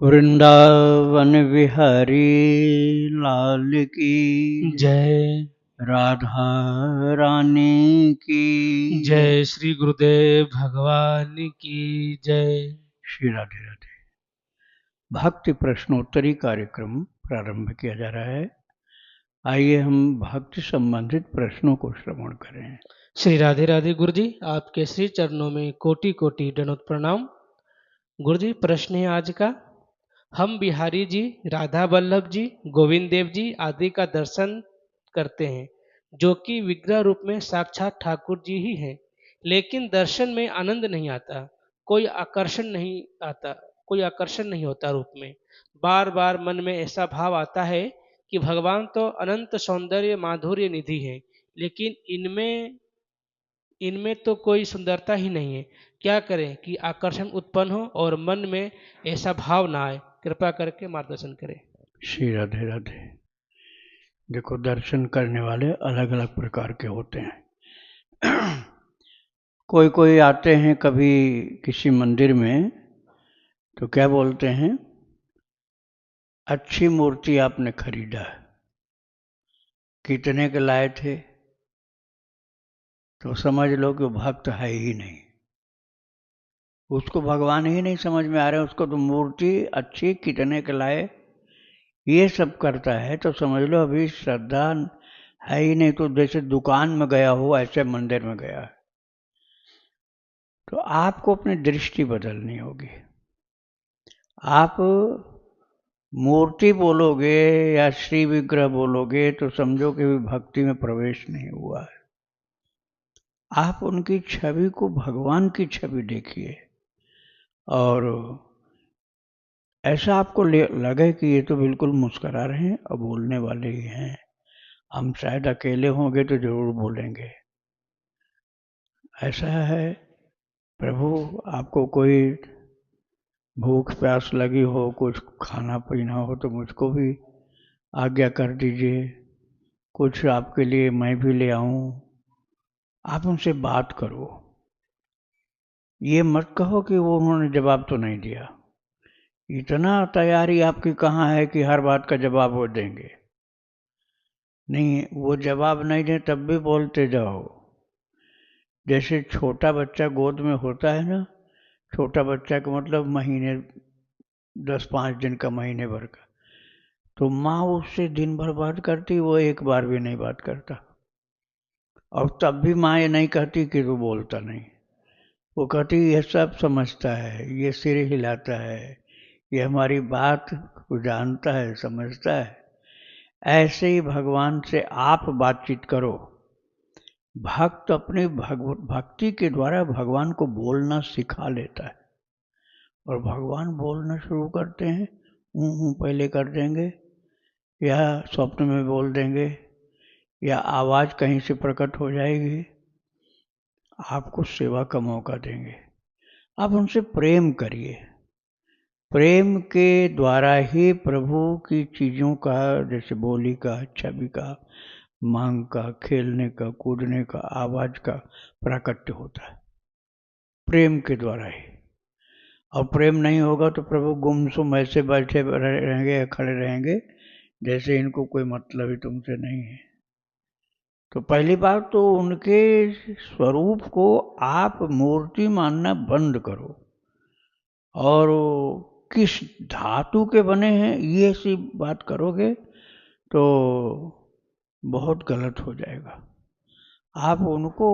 वृंदावन बिहारी लाल की जय। राधा रानी की जय श्री गुरुदेव भगवान की जय। श्री राधे राधे। भक्ति प्रश्नोत्तरी कार्यक्रम प्रारंभ किया जा रहा है। आइए हम भक्ति संबंधित प्रश्नों को श्रवण करें। श्री राधे राधे गुरु जी, आपके श्री चरणों में कोटि कोटि दंडवत प्रणाम। गुरु जी, प्रश्न है आज का। हम बिहारी जी, राधा वल्लभ जी, गोविंद देव जी आदि का दर्शन करते हैं, जो कि विग्रह रूप में साक्षात ठाकुर जी ही हैं, लेकिन दर्शन में आनंद नहीं आता, कोई आकर्षण नहीं होता रूप में। बार बार मन में ऐसा भाव आता है कि भगवान तो अनंत सौंदर्य माधुर्य निधि है, लेकिन इनमें इनमें तो कोई सुंदरता ही नहीं है। क्या करें कि आकर्षण उत्पन्न हो और मन में ऐसा भाव ना आए? कृपा करके मार्गदर्शन करें। श्री राधे राधे। देखो, दर्शन करने वाले अलग अलग प्रकार के होते हैं। कोई कोई आते हैं कभी किसी मंदिर में तो क्या बोलते हैं, अच्छी मूर्ति आपने खरीदा, कितने के लाए थे? तो समझ लो कि वो भक्त है ही नहीं, उसको भगवान ही नहीं समझ में आ रहे, उसको तो मूर्ति अच्छी कितने के लाए ये सब करता है, तो समझ लो अभी श्रद्धा है ही नहीं। तो जैसे दुकान में गया हो ऐसे मंदिर में गया है। तो आपको अपनी दृष्टि बदलनी होगी। आप मूर्ति बोलोगे या श्री विग्रह बोलोगे तो समझो कि भक्ति में प्रवेश नहीं हुआ है। आप उनकी छवि को भगवान की छवि देखिए, और ऐसा आपको लगे कि ये तो बिल्कुल मुस्कुरा रहे हैं और बोलने वाले ही हैं, हम शायद अकेले होंगे तो जरूर बोलेंगे। ऐसा है, प्रभु आपको कोई भूख प्यास लगी हो, कुछ खाना पीना हो तो मुझको भी आज्ञा कर दीजिए, कुछ आपके लिए मैं भी ले आऊं। आप उनसे बात करो, ये मत कहो कि वो उन्होंने जवाब तो नहीं दिया। इतना तैयारी आपकी कहाँ है कि हर बात का जवाब वो देंगे? नहीं, वो जवाब नहीं दे तब भी बोलते जाओ। जैसे छोटा बच्चा गोद में होता है ना, छोटा बच्चा का मतलब महीने 10-5 दिन का, महीने भर का, तो माँ उससे दिन भर बात करती, वो एक बार भी नहीं बात करता। और तब भी माँ ये नहीं कहती कि तू बोलता नहीं, वो कहती ये सब समझता है, ये सिर हिलाता है, ये हमारी बात को जानता है, समझता है। ऐसे ही भगवान से आप बातचीत करो। भक्त अपनी भक्ति के द्वारा भगवान को बोलना सिखा लेता है, और भगवान बोलना शुरू करते हैं, पहले कर देंगे, या स्वप्न में बोल देंगे, या आवाज़ कहीं से प्रकट हो जाएगी, आपको सेवा का मौका देंगे। आप उनसे प्रेम करिए। प्रेम के द्वारा ही प्रभु की चीज़ों का, जैसे बोली का, छवि का, मांग का, खेलने का, कूदने का, आवाज़ का प्राकट्य होता है, प्रेम के द्वारा ही। और प्रेम नहीं होगा तो प्रभु गुमसुम ऐसे बैठे रहेंगे या खड़े रहेंगे जैसे इनको कोई मतलब ही तुमसे नहीं है। तो पहली बात तो उनके स्वरूप को आप मूर्ति मानना बंद करो, और किस धातु के बने हैं ये सी बात करोगे तो बहुत गलत हो जाएगा। आप उनको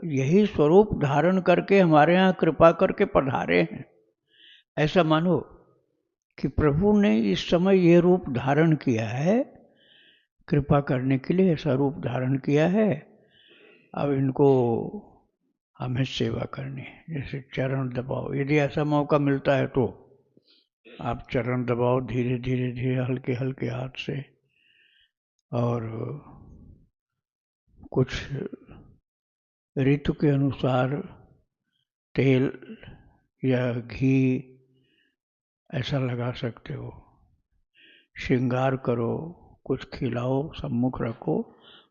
यही स्वरूप धारण करके हमारे यहाँ कृपा करके पधारे हैं, ऐसा मानो कि प्रभु ने इस समय ये रूप धारण किया है, कृपा करने के लिए ऐसा रूप धारण किया है। अब इनको हमें सेवा करनी है, जैसे चरण दबाओ, यदि ऐसा मौका मिलता है तो आप चरण दबाओ धीरे धीरे धीरे, हल्के हल्के हाथ से, और कुछ ऋतु के अनुसार तेल या घी ऐसा लगा सकते हो। श्रृंगार करो, कुछ खिलाओ, सम्मुख रखो,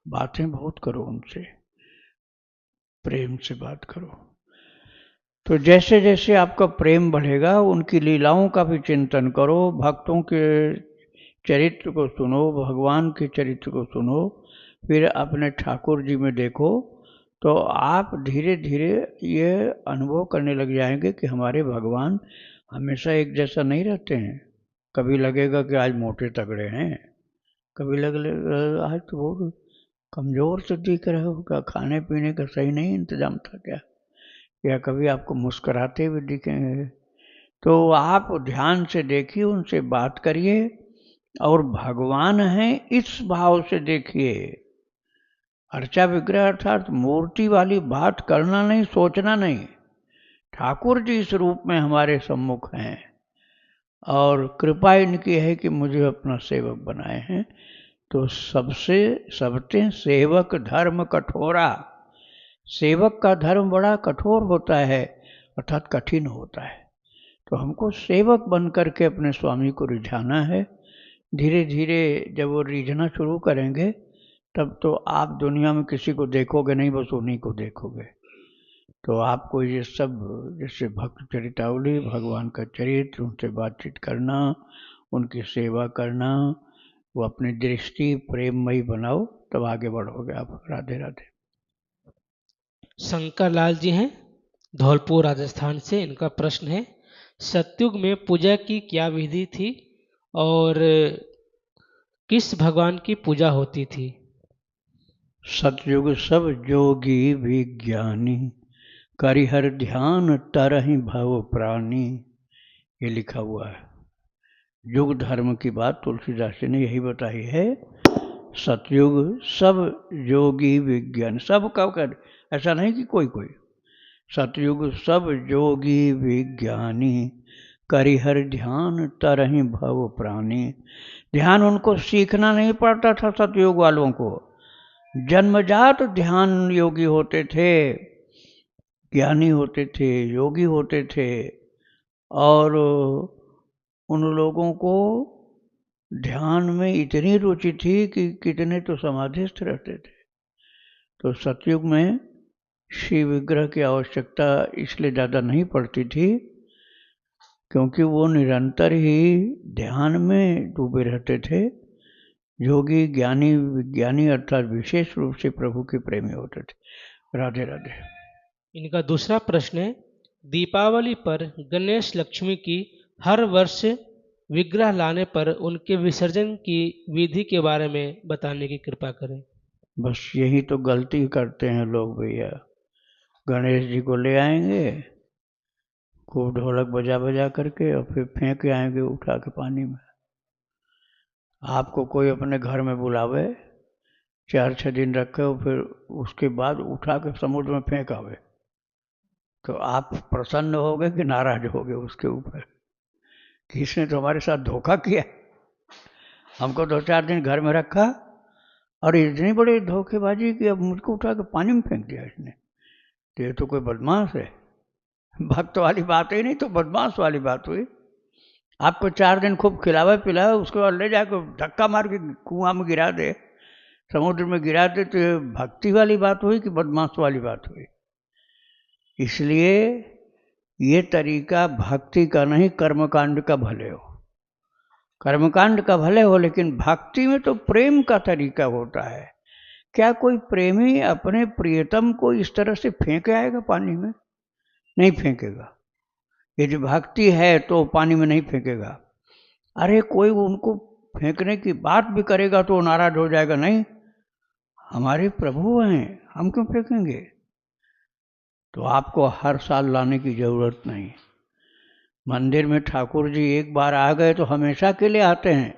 बातें बहुत करो उनसे, प्रेम से बात करो। तो जैसे जैसे आपका प्रेम बढ़ेगा उनकी लीलाओं का भी चिंतन करो, भक्तों के चरित्र को सुनो, भगवान के चरित्र को सुनो, फिर अपने ठाकुर जी में देखो, तो आप धीरे धीरे ये अनुभव करने लग जाएंगे कि हमारे भगवान हमेशा एक जैसा नहीं रहते हैं। कभी लगेगा कि आज मोटे तगड़े हैं, कभी लगेगा आज तो बहुत कमज़ोर से दिख रहे हो, क्या खाने पीने का सही नहीं इंतजाम था क्या, या कभी आपको मुस्कुराते हुए दिखेंगे। तो आप ध्यान से देखिए, उनसे बात करिए और भगवान हैं इस भाव से देखिए। अर्चा विग्रह अर्थात मूर्ति वाली बात करना नहीं, सोचना नहीं। ठाकुर जी इस रूप में हमारे सम्मुख हैं और कृपा इनकी है कि मुझे अपना सेवक बनाए हैं। तो सबसे सबते सेवक धर्म कठोरा, सेवक का धर्म बड़ा कठोर होता है, अर्थात कठिन होता है। तो हमको सेवक बन करके अपने स्वामी को रिझाना है। धीरे धीरे जब वो रिझना शुरू करेंगे तब तो आप दुनिया में किसी को देखोगे नहीं, बस उन्हीं को देखोगे। तो आपको ये सब जैसे भक्त चरितावली, भगवान का चरित्र, उनसे बातचीत करना, उनकी सेवा करना, वो अपनी दृष्टि प्रेममयी बनाओ, तब आगे बढ़ोगे आप। राधे राधे। शंकर लाल जी हैं धौलपुर राजस्थान से। इनका प्रश्न है, सतयुग में पूजा की क्या विधि थी और किस भगवान की पूजा होती थी? सतयुग सब जोगी विज्ञानी, करिहर ध्यान तरहि भव प्राणी, ये लिखा हुआ है। युग धर्म की बात तुलसीदास जी ने यही बताई है। सतयुग सब योगी विज्ञान, सब कब कर, ऐसा नहीं कि कोई कोई। सतयुग सब योगी विज्ञानी, करिहर ध्यान तरहि भव प्राणी। ध्यान उनको सीखना नहीं पड़ता था सतयुग वालों को, जन्मजात ध्यान योगी होते थे, ज्ञानी होते थे, योगी होते थे। और उन लोगों को ध्यान में इतनी रुचि थी कि कितने तो समाधिस्थ रहते थे। तो सतयुग में शिव विग्रह की आवश्यकता इसलिए ज़्यादा नहीं पड़ती थी क्योंकि वो निरंतर ही ध्यान में डूबे रहते थे। योगी ज्ञानी विज्ञानी अर्थात विशेष रूप से प्रभु के प्रेमी होते थे। राधे राधे। इनका दूसरा प्रश्न है, दीपावली पर गणेश लक्ष्मी की हर वर्ष विग्रह लाने पर उनके विसर्जन की विधि के बारे में बताने की कृपा करें। बस यही तो गलती करते हैं लोग भैया। गणेश जी को ले आएंगे खूब ढोलक बजा बजा करके और फिर फेंक के आएंगे उठा के पानी में। आपको कोई अपने घर में बुलावे, 4-6 दिन रखे और फिर उसके बाद उठा के समुद्र में फेंक आवे, तो आप प्रसन्न होगे कि नाराज होगे उसके ऊपर कि इसने तो हमारे साथ धोखा किया। हमको 2-4 दिन घर में रखा और इतनी बड़ी धोखेबाजी कि अब मुझको उठा के पानी में फेंक दिया इसने। तो ये तो कोई बदमाश है। भक्त वाली बात ही नहीं, तो बदमाश वाली बात हुई। आपको 4 दिन खूब खिलावे पिलावे, उसके बाद ले जाकर धक्का मार के कुआं में गिरा दे, समुद्र में गिरा दे, तो ये भक्ति वाली बात हुई कि बदमाश वाली बात हुई। इसलिए ये तरीका भक्ति का नहीं, कर्मकांड का भले हो। कर्मकांड का भले हो, लेकिन भक्ति में तो प्रेम का तरीका होता है। क्या कोई प्रेमी अपने प्रियतम को इस तरह से फेंक आएगा पानी में? नहीं फेंकेगा। यदि भक्ति है तो पानी में नहीं फेंकेगा। अरे कोई उनको फेंकने की बात भी करेगा तो नाराज हो जाएगा, नहीं हमारे प्रभु हैं, हम क्यों फेंकेंगे। तो आपको हर साल लाने की जरूरत नहीं। मंदिर में ठाकुर जी एक बार आ गए तो हमेशा के लिए आते हैं।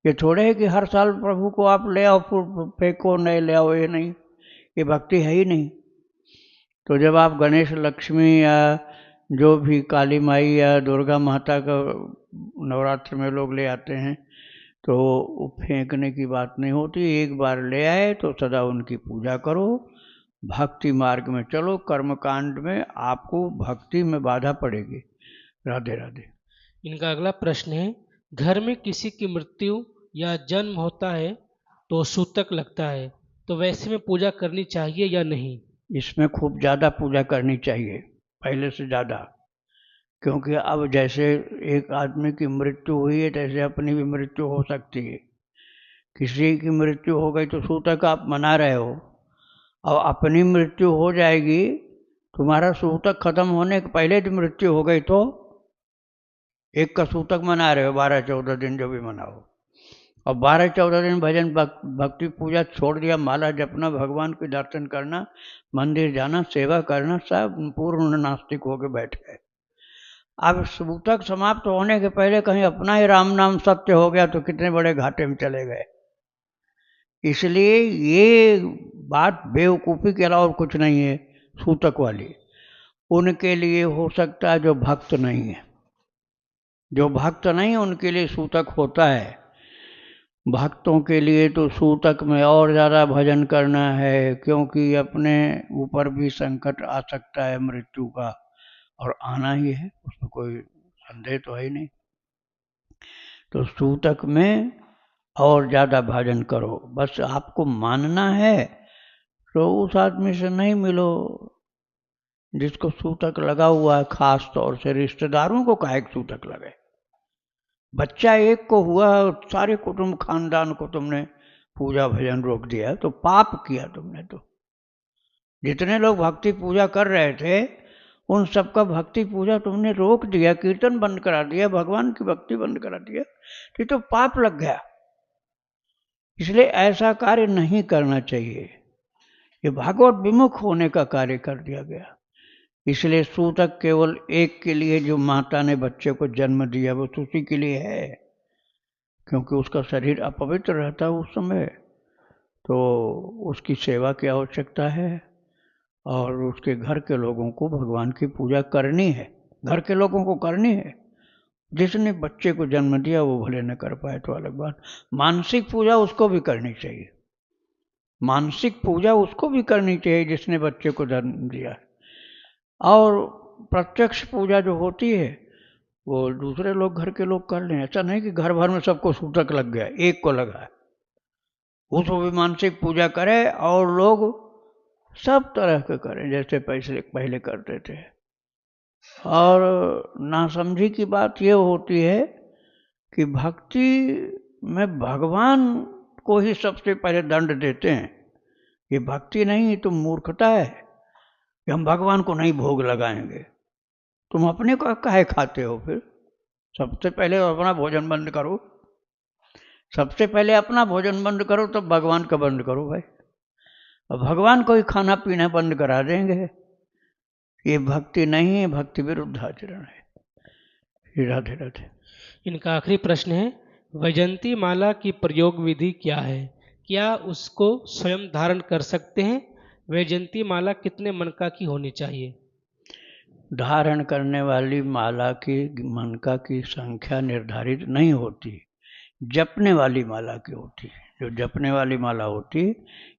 ये थोड़े है कि हर साल प्रभु को आप ले आओ फिर फेंको, नहीं ले आओ, ये नहीं, ये भक्ति है ही नहीं। तो जब आप गणेश लक्ष्मी या जो भी काली माई या दुर्गा माता का नवरात्र में लोग ले आते हैं तो फेंकने की बात नहीं होती। एक बार ले आए तो सदा उनकी पूजा करो, भक्ति मार्ग में चलो। कर्मकांड में आपको भक्ति में बाधा पड़ेगी। राधे राधे। इनका अगला प्रश्न है, घर में किसी की मृत्यु या जन्म होता है तो सूतक लगता है, तो वैसे में पूजा करनी चाहिए या नहीं? इसमें खूब ज़्यादा पूजा करनी चाहिए। पहले से ज़्यादा। क्योंकि अब जैसे एक आदमी की मृत्यु हुई है, तैसे अपनी भी मृत्यु हो सकती है। किसी की मृत्यु हो गई तो सूतक आप मना रहे हो, और अपनी मृत्यु हो जाएगी, तुम्हारा सूतक खत्म होने के पहले जो मृत्यु हो गई तो एक का सूतक मना रहे हो, 12-14 दिन जो भी मनाओ। और 12-14 दिन भजन भक्ति पूजा छोड़ दिया, माला जपना, भगवान के दर्शन करना, मंदिर जाना, सेवा करना, सब पूर्ण नास्तिक होके बैठ गए। अब सूतक समाप्त होने के पहले कहीं अपना ही राम नाम सत्य हो गया तो कितने बड़े घाटे में चले गए। इसलिए ये बात बेवकूफ़ी के अलावा और कुछ नहीं है सूतक वाली। उनके लिए हो सकता है जो भक्त नहीं है, जो भक्त नहीं है उनके लिए सूतक होता है। भक्तों के लिए तो सूतक में और ज़्यादा भजन करना है, क्योंकि अपने ऊपर भी संकट आ सकता है मृत्यु का, और आना ही है, उसमें कोई संदेह तो है ही नहीं। तो सूतक में और ज़्यादा भजन करो। बस आपको मानना है तो उस आदमी से नहीं मिलो जिसको सूतक लगा हुआ है। खास तौर से रिश्तेदारों को काहे सूतक लगे। बच्चा एक को हुआ, सारे कुटुंब खानदान को तुमने पूजा भजन रोक दिया, तो पाप किया तुमने। तो जितने लोग भक्ति पूजा कर रहे थे उन सबका भक्ति पूजा तुमने रोक दिया, कीर्तन बंद करा दिया, भगवान की भक्ति बंद करा दिया, तो पाप लग गया। इसलिए ऐसा कार्य नहीं करना चाहिए। ये भागवत विमुख होने का कार्य कर दिया गया। इसलिए सूतक केवल एक के लिए, जो माता ने बच्चे को जन्म दिया वो उसी के लिए है, क्योंकि उसका शरीर अपवित्र रहता है उस समय, तो उसकी सेवा की आवश्यकता है, और उसके घर के लोगों को भगवान की पूजा करनी है, घर के लोगों को करनी है। जिसने बच्चे को जन्म दिया वो भले न कर पाए तो अलग बात। मानसिक पूजा उसको भी करनी चाहिए, मानसिक पूजा उसको भी करनी चाहिए जिसने बच्चे को जन्म दिया है। और प्रत्यक्ष पूजा जो होती है वो दूसरे लोग, घर के लोग कर लें। ऐसा नहीं कि घर भर में सबको सूतक लग गया, एक को लगा है, उसको भी मानसिक पूजा करे, और लोग सब तरह के करें जैसे पहले करते थे। और नासमझी की बात ये होती है कि भक्ति में भगवान को ही सबसे पहले दंड देते हैं। ये भक्ति नहीं, ये तो मूर्खता है कि हम भगवान को नहीं भोग लगाएंगे। तुम अपने को काहे खाते हो फिर? सबसे पहले अपना भोजन बंद करो, सबसे पहले अपना भोजन बंद करो, तब भगवान का बंद करो भाई। अब भगवान को ही खाना पीना बंद करा देंगे, ये भक्ति नहीं है, भक्ति विरुद्ध आचरण है। राधे राधे। इनका आखिरी प्रश्न है, वैजंती माला की प्रयोग विधि क्या है? क्या उसको स्वयं धारण कर सकते हैं? वैजंती माला कितने मनका की होनी चाहिए? धारण करने वाली माला की मनका की संख्या निर्धारित नहीं होती, जपने वाली माला की होती है। जो जपने वाली माला होती है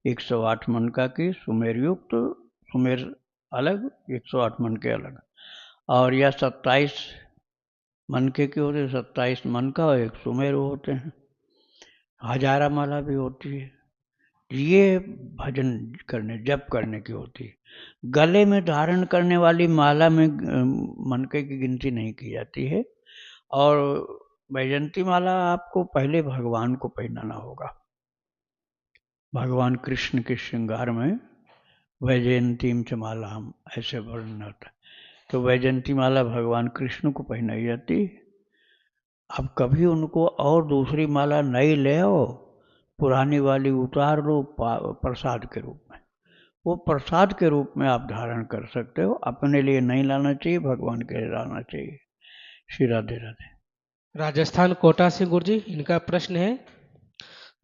108 मनका की, सुमेर युक्त, तो सुमेर अलग, 108 मनके अलग, और यह 27 मनके की होती है, 27 मनका और 1 सुमेर होते हैं। हजारा माला भी होती है, ये भजन करने, जप करने की होती है। गले में धारण करने वाली माला में मनके की गिनती नहीं की जाती है। और वैजंती माला आपको पहले भगवान को पहनाना होगा। भगवान कृष्ण के श्रृंगार में वैजयंतीम च माला, हम ऐसे वर्णन होता है। तो वैजयंती माला भगवान कृष्ण को पहनाई जाती है। अब कभी उनको और दूसरी माला नई ले आओ, पुरानी वाली उतार लो प्रसाद के रूप में, वो प्रसाद के रूप में आप धारण कर सकते हो। अपने लिए नहीं लाना चाहिए, भगवान के लिए लाना चाहिए। श्री राधे राधे। राजस्थान कोटा से गुरुजी, इनका प्रश्न है,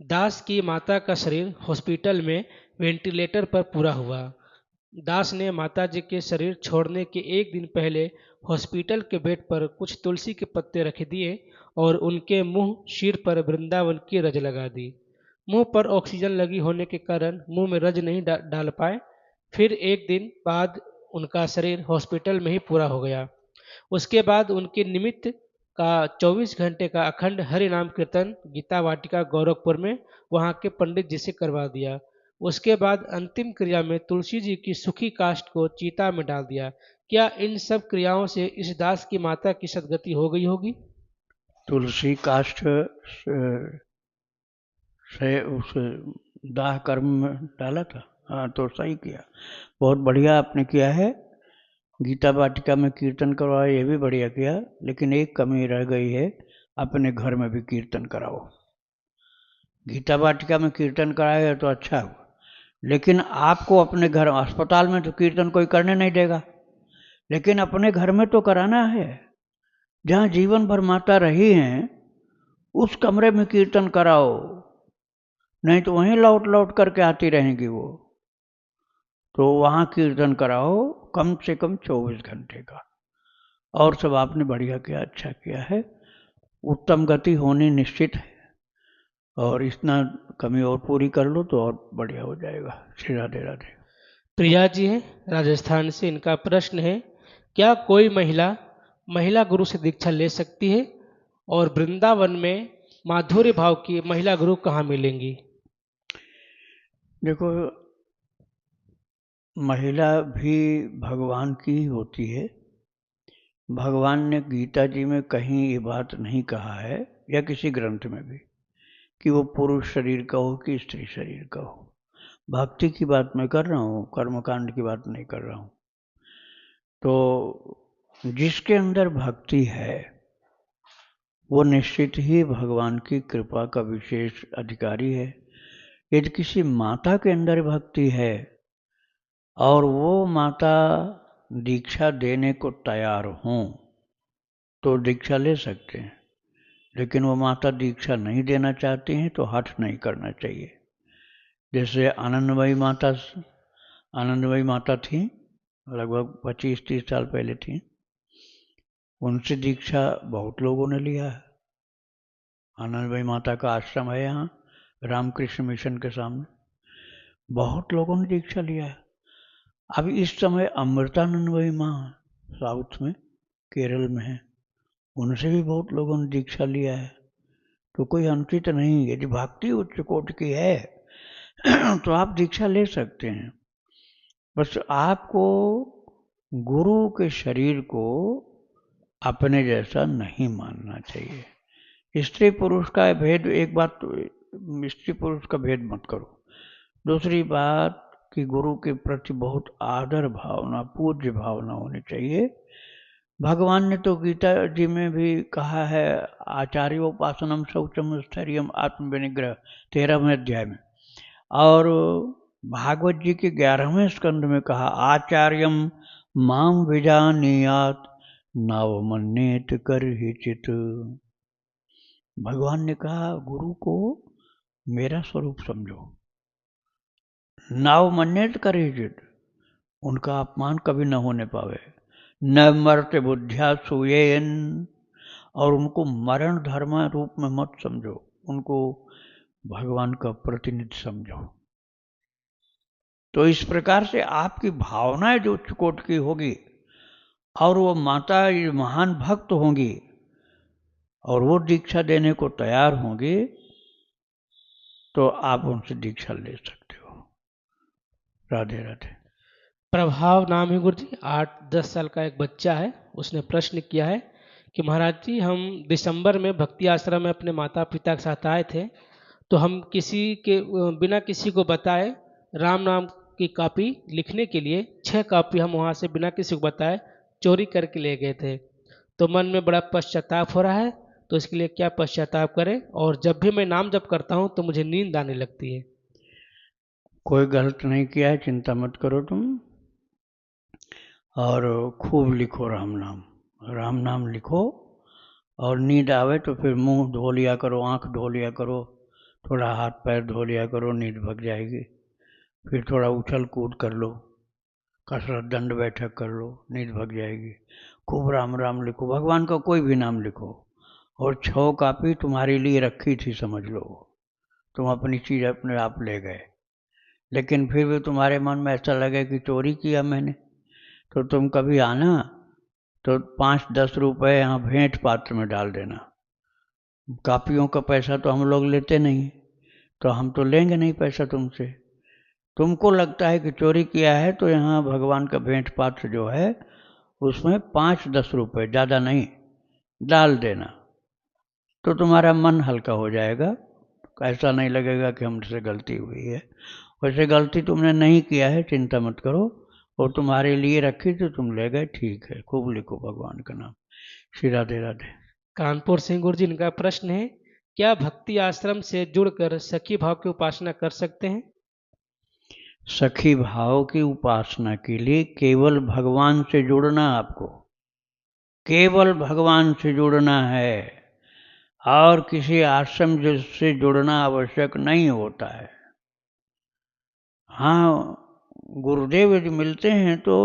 दास की माता का शरीर हॉस्पिटल में वेंटिलेटर पर पूरा हुआ। दास ने माताजी के शरीर छोड़ने के एक दिन पहले हॉस्पिटल के बेड पर कुछ तुलसी के पत्ते रख दिए और उनके मुंह सिर पर वृंदावन की रज लगा दी। मुंह पर ऑक्सीजन लगी होने के कारण मुंह में रज नहीं डाल पाए। फिर एक दिन बाद उनका शरीर हॉस्पिटल में ही पूरा हो गया। उसके बाद उनके निमित्त का 24 घंटे का अखंड हरि नाम कीर्तन गीता वाटिका गोरखपुर में वहाँ के पंडित जी से करवा दिया। उसके बाद अंतिम क्रिया में तुलसी जी की सुखी काष्ठ को चीता में डाल दिया। क्या इन सब क्रियाओं से इस दास की माता की सदगति हो गई होगी? तुलसी काष्ठ से उस दाह कर्म में डाला था। हाँ, तो सही किया, बहुत बढ़िया आपने किया है। गीता वाटिका में कीर्तन करवाया, ये भी बढ़िया किया, लेकिन एक कमी रह गई है, अपने घर में भी कीर्तन कराओ। गीता वाटिका में कीर्तन कराएगा तो अच्छा हुआ, लेकिन आपको अपने घर, अस्पताल में तो कीर्तन कोई करने नहीं देगा, लेकिन अपने घर में तो कराना है। जहाँ जीवन भर माता रही हैं उस कमरे में कीर्तन कराओ, नहीं तो वहीं लौट लौट करके आती रहेंगी वो। तो वहाँ कीर्तन कराओ कम से कम 24 घंटे का। और सब आपने बढ़िया किया, अच्छा किया है, उत्तम गति होनी निश्चित है, और इतना कमी और पूरी कर लो तो और बढ़िया हो जाएगा। श्री राधे राधे। प्रिया जी है राजस्थान से, इनका प्रश्न है, क्या कोई महिला महिला गुरु से दीक्षा ले सकती है? और वृंदावन में माधुर्य भाव की महिला गुरु कहाँ मिलेंगी? देखो, महिला भी भगवान की ही होती है। भगवान ने गीता जी में कहीं ये बात नहीं कहा है, या किसी ग्रंथ में भी, कि वो पुरुष शरीर का हो कि स्त्री शरीर का हो। भक्ति की बात मैं कर रहा हूँ, कर्मकांड की बात नहीं कर रहा हूँ। तो जिसके अंदर भक्ति है वो निश्चित ही भगवान की कृपा का विशेष अधिकारी है। यदि किसी माता के अंदर भक्ति है और वो माता दीक्षा देने को तैयार हों तो दीक्षा ले सकते हैं, लेकिन वो माता दीक्षा नहीं देना चाहती हैं तो हठ नहीं करना चाहिए। जैसे आनंदमयी माता थी, लगभग 25-30 साल पहले थी, उनसे दीक्षा बहुत लोगों ने लिया है। आनंदमयी माता का आश्रम है यहाँ रामकृष्ण मिशन के सामने, बहुत लोगों ने दीक्षा लिया है। अब इस समय अमृतानंदमयी माँ साउथ में, केरल में है, उनसे भी बहुत लोगों ने दीक्षा लिया है। तो कोई अनुचित नहीं, यदि भक्ति उच्च कोटि की है तो आप दीक्षा ले सकते हैं। बस आपको गुरु के शरीर को अपने जैसा नहीं मानना चाहिए। स्त्री पुरुष का भेद, एक बात तो स्त्री पुरुष का भेद मत करो। दूसरी बात कि गुरु के प्रति बहुत आदर भावना, पूज्य भावना होनी चाहिए। भगवान ने तो गीता जी में भी कहा है, आचार्योपासनम शौचम स्थैर्यम आत्म विनिग्रह, 13वें अध्याय में। और भागवत जी के 11वें स्कंद में कहा, आचार्यम माम विजानीयात नावमन्येत करहिचित। भगवान ने कहा गुरु को मेरा स्वरूप समझो, नावमन्येत करहिचित, उनका अपमान कभी न होने पावे। न मर्त्य बुद्धिया सूयेन, और उनको मरण धर्म रूप में मत समझो, उनको भगवान का प्रतिनिधि समझो। तो इस प्रकार से आपकी भावनाएं जो उच्च कोटि की होगी और वो माता महान भक्त होंगी और वो दीक्षा देने को तैयार होंगी तो आप उनसे दीक्षा ले सकते हो। राधे राधे। प्रभाव नाम है गुरु जी, 8-10 साल का एक बच्चा है, उसने प्रश्न किया है कि महाराज जी, हम दिसंबर में भक्ति आश्रम में अपने माता पिता के साथ आए थे, तो हम किसी के बिना किसी को बताए राम नाम की कॉपी लिखने के लिए 6 कॉपी हम वहाँ से बिना किसी को बताए चोरी करके ले गए थे। तो मन में बड़ा पश्चाताप हो रहा है, तो इसके लिए क्या पश्चाताप करें? और जब भी मैं नाम जप करता हूँ तो मुझे नींद आने लगती है। कोई गलत नहीं किया है, चिंता मत करो तुम, और खूब लिखो राम नाम, राम नाम लिखो। और नींद आवे तो फिर मुंह धो लिया करो, आंख धो लिया करो, थोड़ा हाथ पैर धो लिया करो, नींद भग जाएगी। फिर थोड़ा उछल कूद कर लो, कसरत दंड बैठक कर लो, नींद भग जाएगी। खूब राम राम लिखो, भगवान का कोई भी नाम लिखो। और 6 कॉपी तुम्हारे लिए रखी थी समझ लो, तुम अपनी चीज़ अपने आप ले गए, लेकिन फिर भी तुम्हारे मन में ऐसा लगे कि चोरी किया मैंने, तो तुम कभी आना तो 5-10 रुपए यहाँ भेंट पात्र में डाल देना। कापियों का पैसा तो हम लोग लेते नहीं, तो हम तो लेंगे नहीं पैसा तुमसे। तुमको लगता है कि चोरी किया है तो यहाँ भगवान का भेंट पात्र जो है उसमें 5-10 रुपए, ज़्यादा नहीं, डाल देना, तो तुम्हारा मन हल्का हो जाएगा। ऐसा नहीं लगेगा कि हमसे गलती हुई है। वैसे गलती तुमने नहीं किया है, चिंता मत करो, वो तुम्हारे लिए रखी तो तुम ले गए, ठीक है, खूब लिखो भगवान का नाम। श्री राधे राधे। कानपुर से गुरु जी, इनका प्रश्न है, क्या भक्ति आश्रम से जुड़कर सखी भाव की उपासना कर सकते हैं? सखी भाव की उपासना के लिए केवल भगवान से जुड़ना, आपको केवल भगवान से जुड़ना है, और किसी आश्रम से जुड़ना आवश्यक नहीं होता है। हाँ, गुरुदेव यदि मिलते हैं तो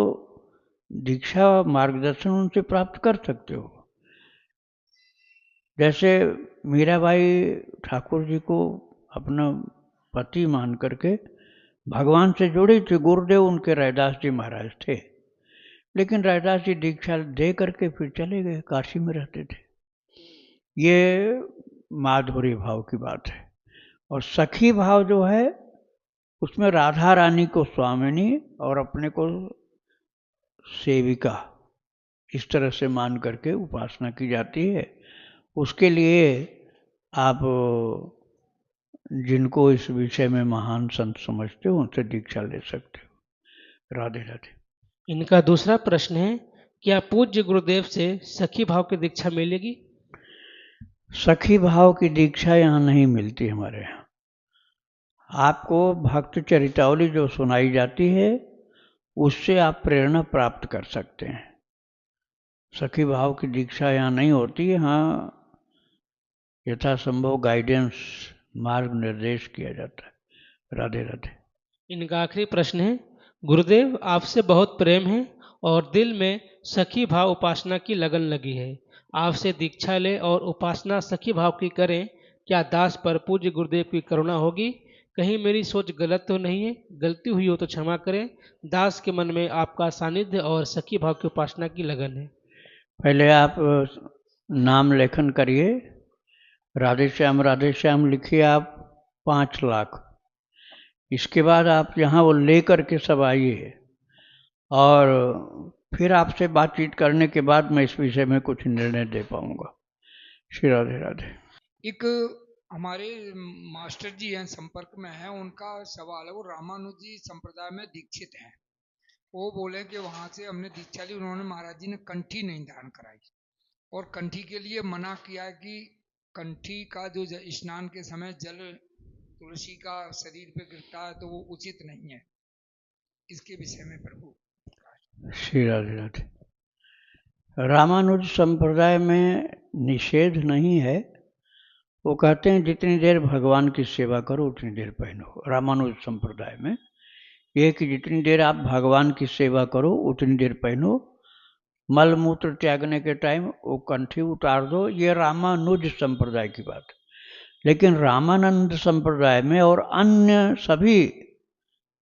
दीक्षा मार्गदर्शन उनसे प्राप्त कर सकते हो। जैसे मीराबाई ठाकुर जी को अपना पति मान करके भगवान से जुड़ी थी। गुरुदेव उनके रैदास जी महाराज थे, लेकिन रैदास जी दीक्षा दे करके फिर चले गए, काशी में रहते थे। ये माधुरी भाव की बात है। और सखी भाव जो है, उसमें राधा रानी को स्वामिनी और अपने को सेविका, इस तरह से मान करके उपासना की जाती है। उसके लिए आप जिनको इस विषय में महान संत समझते हो उनसे दीक्षा ले सकते हो। राधे राधे। इनका दूसरा प्रश्न है, क्या पूज्य गुरुदेव से सखी भाव की दीक्षा मिलेगी? सखी भाव की दीक्षा यहाँ नहीं मिलती हमारे यहाँ। आपको भक्त चरितावली जो सुनाई जाती है उससे आप प्रेरणा प्राप्त कर सकते हैं। सखी भाव की दीक्षा यहाँ नहीं होती। हाँ, यथासंभव गाइडेंस, मार्ग निर्देश किया जाता है। राधे राधे। इनका आखिरी प्रश्न है, गुरुदेव आपसे बहुत प्रेम है और दिल में सखी भाव उपासना की लगन लगी है। आपसे दीक्षा ले और उपासना सखी भाव की करें, क्या दास पर पूज्य गुरुदेव की करुणा होगी? कहीं मेरी सोच गलत तो नहीं है? गलती हुई हो तो क्षमा करें। दास के मन में आपका सानिध्य और सखी भाव की उपासना की लगन है। पहले आप नाम लेखन करिए, राधे श्याम लिखिए आप 5 लाख। इसके बाद आप यहाँ वो ले करके सब आइए, और फिर आपसे बातचीत करने के बाद मैं इस विषय में कुछ निर्णय दे पाऊंगा। श्री राधे राधे। एक हमारे मास्टर जी हैं, संपर्क में हैं, उनका सवाल है, वो रामानुजी संप्रदाय में दीक्षित हैं। वो बोले कि वहां से हमने दीक्षा ली, उन्होंने महाराज जी ने कंठी नहीं धारण कराई और कंठी के लिए मना किया कि कंठी का जो स्नान के समय जल तुलसी का शरीर पे गिरता है तो वो उचित नहीं है। इसके विषय में प्रभु। श्री राधे राधे। रामानुज संप्रदाय में निषेध नहीं है। वो कहते हैं जितनी देर भगवान की सेवा करो उतनी देर पहनो। रामानुज संप्रदाय में ये कि जितनी देर आप भगवान की सेवा करो उतनी देर पहनो। मल मूत्र त्यागने के टाइम वो कंठी उतार दो। ये रामानुज संप्रदाय की बात। लेकिन रामानंद संप्रदाय में और अन्य सभी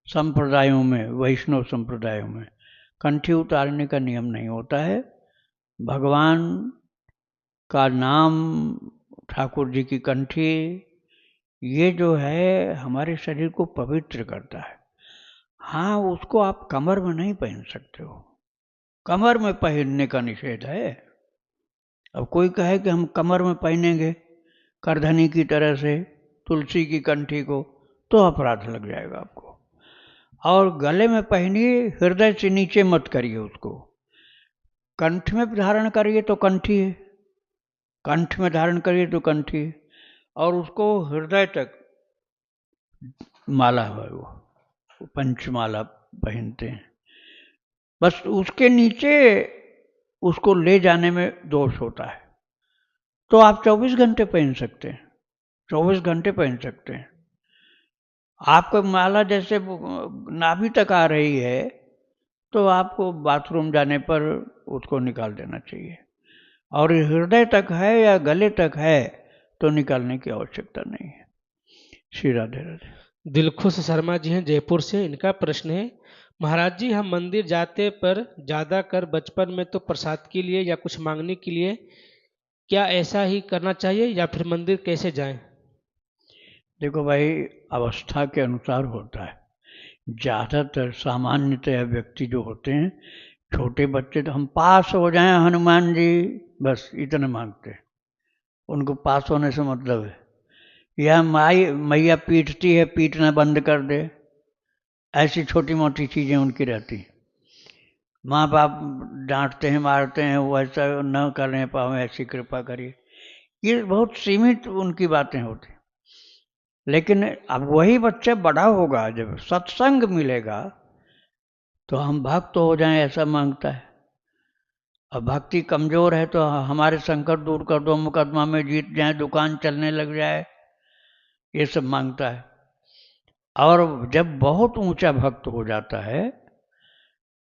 संप्रदायों में, वैष्णव संप्रदायों में कंठी उतारने का नियम नहीं होता है। भगवान का नाम, ठाकुर जी की कंठी, ये जो है हमारे शरीर को पवित्र करता है। हाँ, उसको आप कमर में नहीं पहन सकते हो, कमर में पहनने का निषेध है। अब कोई कहे कि हम कमर में पहनेंगे करधनी की तरह से तुलसी की कंठी को, तो अपराध लग जाएगा आपको। और गले में पहनिए, हृदय से नीचे मत करिए उसको। कंठ में धारण करिए तो कंठी है, कंठ में धारण करिए तो कंठी है, और उसको हृदय तक माला है, वो पंचमाला पहनते हैं। बस उसके नीचे उसको ले जाने में दोष होता है। तो आप 24 घंटे पहन सकते हैं, 24 घंटे पहन सकते हैं। आपको माला जैसे नाभि तक आ रही है तो आपको बाथरूम जाने पर उसको निकाल देना चाहिए। और हृदय तक है या गले तक है तो निकालने की आवश्यकता नहीं है। श्री राधे राधे। दिलखुश शर्मा जी हैं जयपुर से। इनका प्रश्न है, महाराज जी हम मंदिर जाते पर ज़्यादा कर बचपन में तो प्रसाद के लिए या कुछ मांगने के लिए, क्या ऐसा ही करना चाहिए या फिर मंदिर कैसे जाएं? देखो भाई, अवस्था के अनुसार होता है। ज़्यादातर सामान्यतः व्यक्ति जो होते हैं छोटे बच्चे तो हम पास हो जाएं हनुमान जी, बस इतने मांगते हैं। उनको पास होने से मतलब है। या मैया पीटती है, पीटना बंद कर दे, ऐसी छोटी मोटी चीज़ें उनकी रहती हैं। माँ बाप डांटते हैं, मारते हैं, वो ऐसा न करने पाओ, ऐसी कृपा करिए, ये बहुत सीमित उनकी बातें होती। लेकिन अब वही बच्चा बड़ा होगा, जब सत्संग मिलेगा तो हम भक्त हो जाएं, ऐसा मांगता है। अब भक्ति कमजोर है तो हमारे संकट दूर कर दो, मुकदमा में जीत जाए, दुकान चलने लग जाए, ये सब मांगता है। और जब बहुत ऊंचा भक्त हो जाता है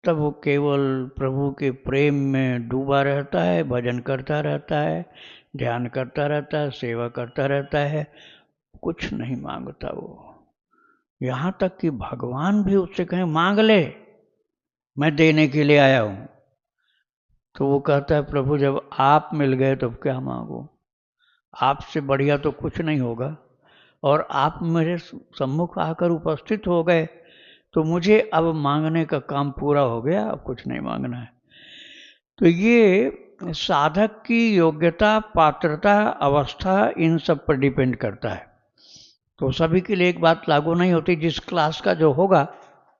तब वो केवल प्रभु के प्रेम में डूबा रहता है, भजन करता रहता है, ध्यान करता रहता है, सेवा करता रहता है, कुछ नहीं मांगता वो। यहाँ तक कि भगवान भी उससे कहें मांग ले, मैं देने के लिए आया हूँ, तो वो कहता है प्रभु जब आप मिल गए तो क्या मांगो, आपसे बढ़िया तो कुछ नहीं होगा, और आप मेरे सम्मुख आकर उपस्थित हो गए तो मुझे अब मांगने का काम पूरा हो गया, अब कुछ नहीं मांगना है। तो ये साधक की योग्यता, पात्रता, अवस्था, इन सब पर डिपेंड करता है। तो सभी के लिए एक बात लागू नहीं होती, जिस क्लास का जो होगा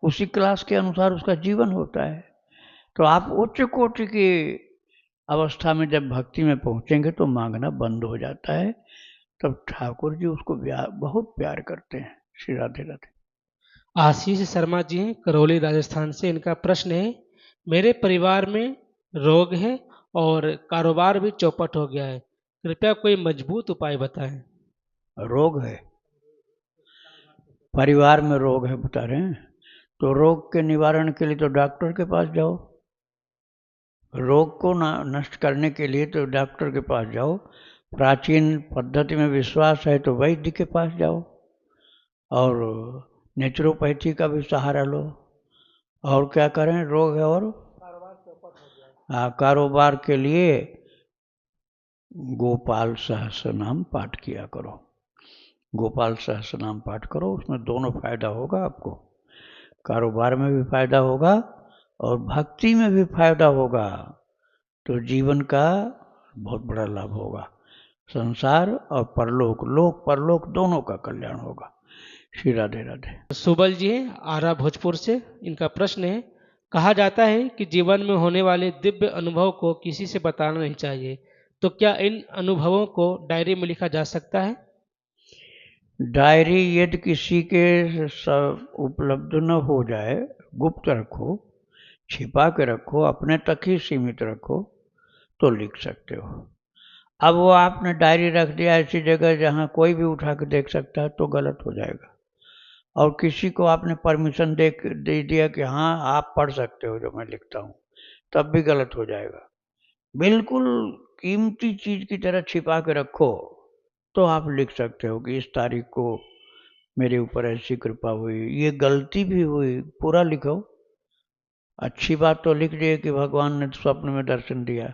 उसी क्लास के अनुसार उसका जीवन होता है। तो आप उच्च कोटि की अवस्था में जब भक्ति में पहुंचेंगे तो मांगना बंद हो जाता है, तब ठाकुर जी उसको बहुत प्यार करते हैं। श्री राधे राधे। आशीष शर्मा जी हैं, करौली राजस्थान से। इनका प्रश्न है, मेरे परिवार में रोग है और कारोबार भी चौपट हो गया है, कृपया कोई मजबूत उपाय बताएं। रोग है, परिवार में रोग है बता रहे हैं, तो रोग के निवारण के लिए तो डॉक्टर के पास जाओ। रोग को नष्ट करने के लिए तो डॉक्टर के पास जाओ। प्राचीन पद्धति में विश्वास है तो वैद्य के पास जाओ, और नेचुरोपैथी का भी सहारा लो। और क्या करें, रोग है और कारोबार के लिए गोपाल सहस्र नाम पाठ किया करो। गोपाल सहस्र नाम पाठ करो, उसमें दोनों फायदा होगा आपको, कारोबार में भी फायदा होगा और भक्ति में भी फायदा होगा। तो जीवन का बहुत बड़ा लाभ होगा, संसार और परलोक, लोक परलोक दोनों का कल्याण होगा। श्री राधे राधे। सुबल जी हैं, आरा भोजपुर से। इनका प्रश्न है, कहा जाता है कि जीवन में होने वाले दिव्य अनुभव को किसी से बताना नहीं चाहिए, तो क्या इन अनुभवों को डायरी में लिखा जा सकता है? डायरी यदि किसी के उपलब्ध न हो जाए, गुप्त रखो, छिपा के रखो, अपने तक ही सीमित रखो, तो लिख सकते हो। अब वो आपने डायरी रख दिया ऐसी जगह जहाँ कोई भी उठा के देख सकता है तो गलत हो जाएगा। और किसी को आपने परमिशन दे दिया कि हाँ आप पढ़ सकते हो जो मैं लिखता हूँ, तब भी गलत हो जाएगा। बिल्कुल कीमती चीज की तरह छिपा के रखो, तो आप लिख सकते हो कि इस तारीख को मेरे ऊपर ऐसी कृपा हुई, ये गलती भी हुई, पूरा लिखो। अच्छी बात तो लिख दिए कि भगवान ने स्वप्न में दर्शन दिया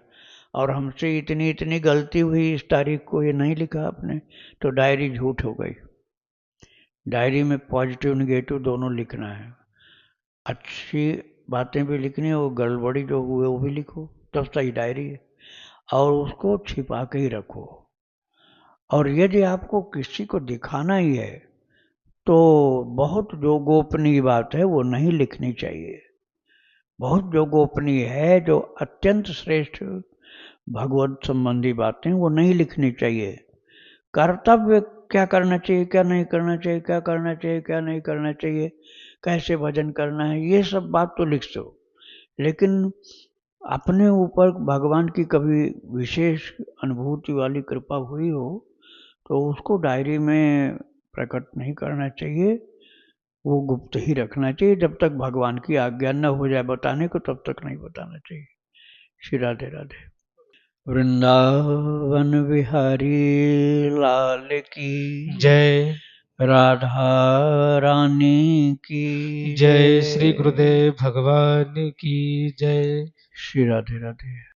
और हमसे इतनी इतनी गलती हुई इस तारीख को, ये नहीं लिखा आपने, तो डायरी झूठ हो गई। डायरी में पॉजिटिव निगेटिव दोनों लिखना है, अच्छी बातें भी लिखनी है, वो गड़बड़ी जो हुए वो भी लिखो, तब सही डायरी है। और उसको छिपा के ही रखो। और यदि आपको किसी को दिखाना ही है तो बहुत जो गोपनीय बात है वो नहीं लिखनी चाहिए। बहुत जो गोपनीय है, जो अत्यंत श्रेष्ठ भगवत संबंधी बातें, वो नहीं लिखनी चाहिए। कर्तव्य क्या करना चाहिए, क्या नहीं करना चाहिए, क्या करना चाहिए, क्या नहीं करना चाहिए, कैसे भजन करना है, ये सब बात तो लिख दो। लेकिन अपने ऊपर भगवान की कभी विशेष अनुभूति वाली कृपा हुई हो तो उसको डायरी में प्रकट नहीं करना चाहिए, वो गुप्त ही रखना चाहिए। जब तक भगवान की आज्ञा न हो जाए बताने को, तब तक नहीं बताना चाहिए। श्री राधे राधे। वृंदावन बिहारी लाल की जय। राधा रानी की जय। श्री गुरुदेव भगवान की जय। श्री राधे राधे।